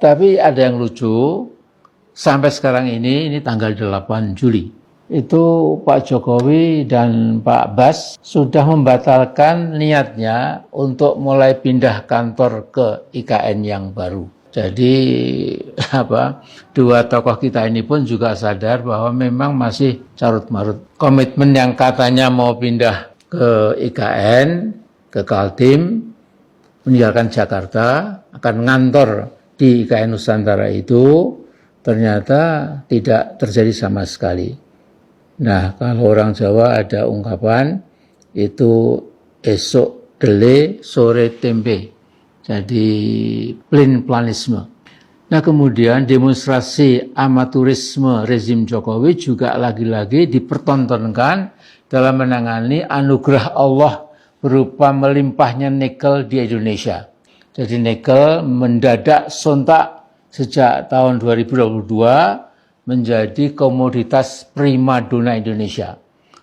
Tapi ada yang lucu, sampai sekarang ini tanggal 8 Juli, itu Pak Jokowi dan Pak Bas sudah membatalkan niatnya untuk mulai pindah kantor ke IKN yang baru. Jadi dua tokoh kita ini pun juga sadar bahwa memang masih carut-marut. Komitmen yang katanya mau pindah ke IKN, ke Kaltim, meninggalkan Jakarta, akan ngantor di IKN Nusantara itu, ternyata tidak terjadi sama sekali. Nah, kalau orang Jawa ada ungkapan, itu esok dele, sore tempe. Jadi plan-planisme. Nah, kemudian demonstrasi amaturisme rezim Jokowi juga lagi-lagi dipertontonkan dalam menangani anugerah Allah berupa melimpahnya nikel di Indonesia. Jadi nikel mendadak sontak sejak tahun 2022 menjadi komoditas primadona Indonesia.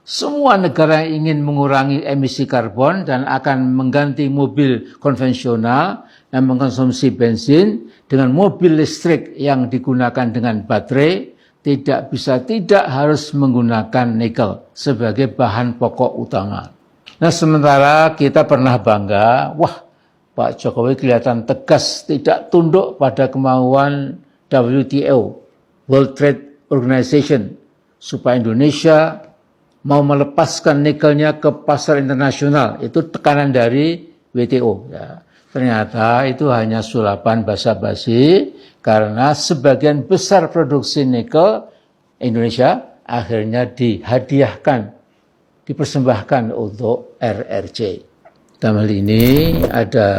Semua negara yang ingin mengurangi emisi karbon dan akan mengganti mobil konvensional yang mengkonsumsi bensin dengan mobil listrik yang digunakan dengan baterai tidak harus menggunakan nikel sebagai bahan pokok utama. Nah, sementara kita pernah bangga, wah, Pak Jokowi kelihatan tegas tidak tunduk pada kemauan WTO, World Trade Organization, supaya Indonesia mau melepaskan nikelnya ke pasar internasional. Itu tekanan dari WTO. Ya. Ternyata itu hanya sulapan basa-basi karena sebagian besar produksi nikel Indonesia akhirnya dipersembahkan untuk RRC. Dalam hal ini ada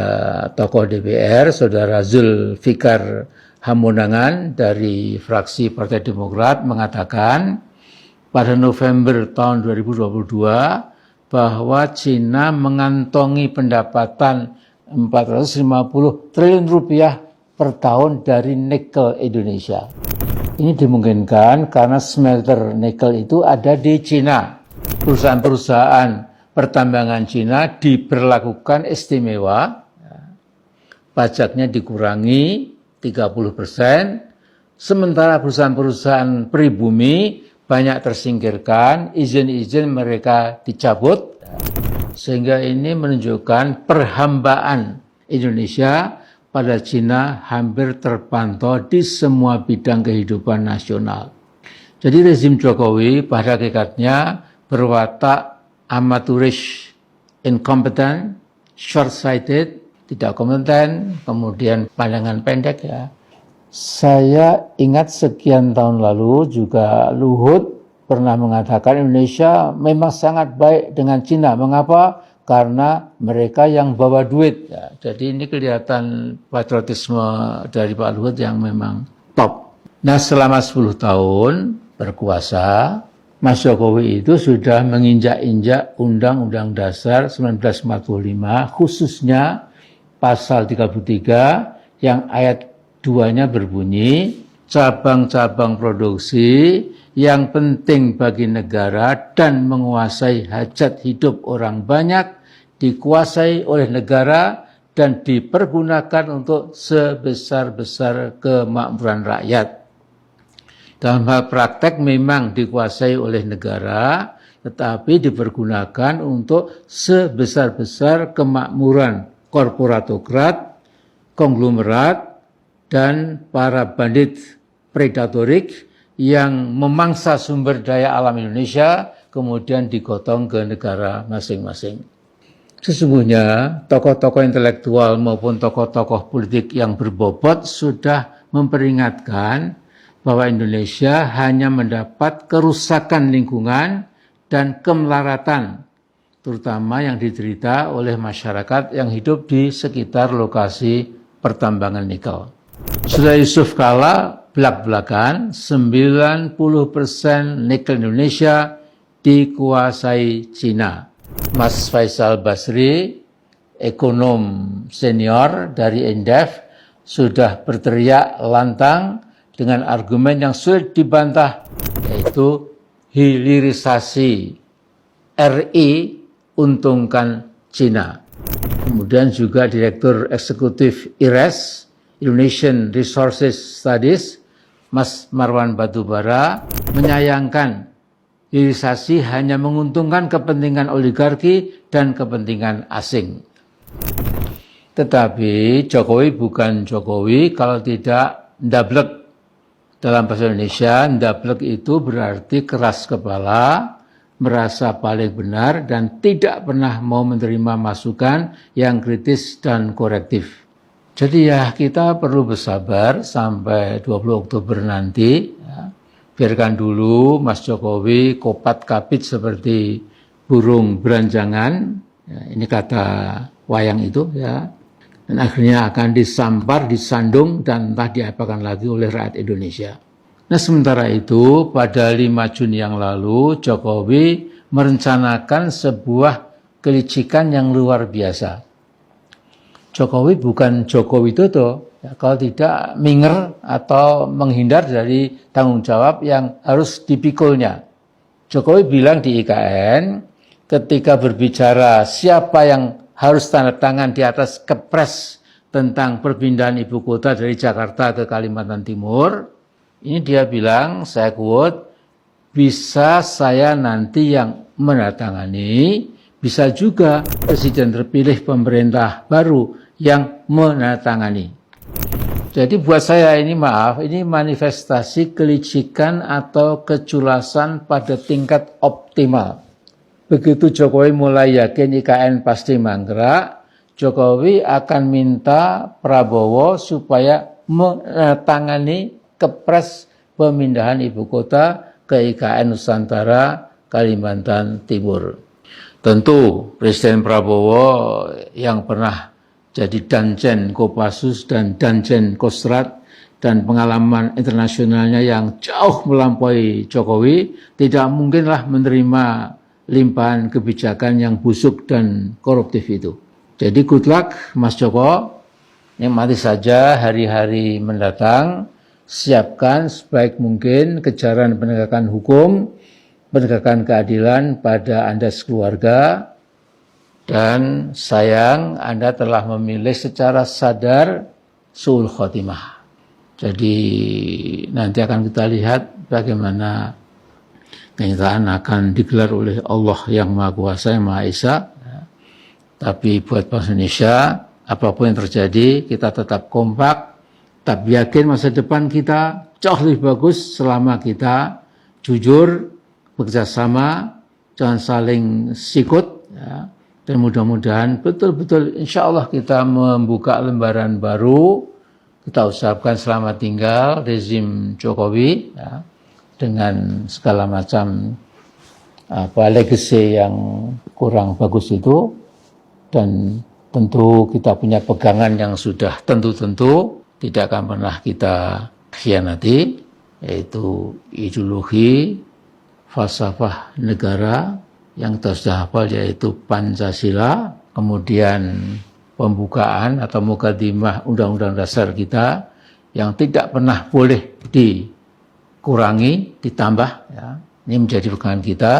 tokoh DPR, Saudara Zulfikar Hamonangan dari fraksi Partai Demokrat mengatakan pada November tahun 2022 bahwa Cina mengantongi pendapatan 450 triliun rupiah per tahun dari nikel Indonesia. Ini dimungkinkan karena smelter nikel itu ada di Cina. Perusahaan-perusahaan pertambangan Cina diberlakukan istimewa, pajaknya dikurangi 30%, sementara perusahaan-perusahaan pribumi banyak tersingkirkan, izin-izin mereka dicabut, sehingga ini menunjukkan perhambaan Indonesia pada Cina hampir terpantau di semua bidang kehidupan nasional. Jadi rezim Jokowi pada hakikatnya berwatak amaturis, incompetent, short-sighted, tidak kompeten, kemudian pandangan pendek ya. Saya ingat sekian tahun lalu juga Luhut pernah mengatakan Indonesia memang sangat baik dengan Cina. Mengapa? Karena mereka yang bawa duit. Ya, jadi ini kelihatan patriotisme dari Pak Luhut yang memang top. Nah, selama 10 tahun berkuasa, Mas Jokowi itu sudah menginjak-injak Undang-Undang Dasar 1945, khususnya pasal 33 yang ayat 2-nya berbunyi, cabang-cabang produksi yang penting bagi negara dan menguasai hajat hidup orang banyak dikuasai oleh negara dan dipergunakan untuk sebesar-besar kemakmuran rakyat. Dalam hal praktek memang dikuasai oleh negara, tetapi dipergunakan untuk sebesar-besar kemakmuran korporatokrat, konglomerat, dan para bandit predatorik yang memangsa sumber daya alam Indonesia kemudian digotong ke negara masing-masing. Sesungguhnya tokoh-tokoh intelektual maupun tokoh-tokoh politik yang berbobot sudah memperingatkan bahwa Indonesia hanya mendapat kerusakan lingkungan dan kemelaratan, terutama yang diderita oleh masyarakat yang hidup di sekitar lokasi pertambangan nikel. Sudah Yusuf Kala belak-belakan 90% nikel Indonesia dikuasai Cina. Mas Faisal Basri, ekonom senior dari Indef, sudah berteriak lantang dengan argumen yang sulit dibantah, yaitu hilirisasi RI untungkan Cina. Kemudian juga Direktur Eksekutif IRES Indonesian Resources Studies, Mas Marwan Batubara, menyayangkan hilirisasi hanya menguntungkan kepentingan oligarki dan kepentingan asing. Tetapi Jokowi bukan Jokowi kalau tidak ndablek. Dalam bahasa Indonesia, ndablek itu berarti keras kepala, merasa paling benar, dan tidak pernah mau menerima masukan yang kritis dan korektif. Jadi ya kita perlu bersabar sampai 20 Oktober nanti. Ya. Biarkan dulu Mas Jokowi kopat-kapit seperti burung beranjangan. Ya, ini kata wayang itu ya. Dan akhirnya akan disampar, disandung, dan entah diapakan lagi oleh rakyat Indonesia. Nah sementara itu pada 5 Juni yang lalu Jokowi merencanakan sebuah kelicikan yang luar biasa. Jokowi bukan Joko Widodo ya, kalau tidak minger atau menghindar dari tanggung jawab yang harus dipikulnya. Jokowi bilang di IKN ketika berbicara siapa yang harus tanda tangan di atas kepres tentang perpindahan ibu kota dari Jakarta ke Kalimantan Timur, ini dia bilang, saya quote, bisa saya nanti yang menandatangani, bisa juga presiden terpilih pemerintah baru yang menandatangani. Jadi buat saya ini maaf, ini manifestasi kelicikan atau keculasan pada tingkat optimal. Begitu Jokowi mulai yakin IKN pasti mangkrak, Jokowi akan minta Prabowo supaya menandatangani kepres pemindahan ibu kota ke IKN Nusantara Kalimantan Timur. Tentu Presiden Prabowo yang pernah jadi Danjen Kopassus dan Danjen Kostrad dan pengalaman internasionalnya yang jauh melampaui Jokowi tidak mungkinlah menerima limpahan kebijakan yang busuk dan koruptif itu. Jadi good luck Mas Joko, nikmati saja hari-hari mendatang, siapkan sebaik mungkin kejaran penegakan hukum, penegakan keadilan pada Anda sekeluarga, dan sayang Anda telah memilih secara sadar su'ul khotimah. Jadi nanti akan kita lihat bagaimana kenyataan akan digelar oleh Allah yang Maha Kuasa, yang Maha Esa. Tapi buat bangsa Indonesia, apapun yang terjadi, kita tetap kompak, tetap yakin masa depan kita jauh lebih bagus selama kita jujur, bekerja sama, jangan saling sikut, ya. Dan mudah-mudahan betul-betul insya Allah kita membuka lembaran baru. Kita ucapkan selamat tinggal rezim Jokowi, ya, dengan segala macam legacy yang kurang bagus itu, dan tentu kita punya pegangan yang sudah tentu-tentu tidak akan pernah kita khianati, yaitu ideologi falsafah negara yang kita sudah hafal, yaitu Pancasila, kemudian pembukaan atau mukadimah Undang-Undang Dasar kita yang tidak pernah boleh dikurangi, ditambah. Ya. Ini menjadi pegangan kita.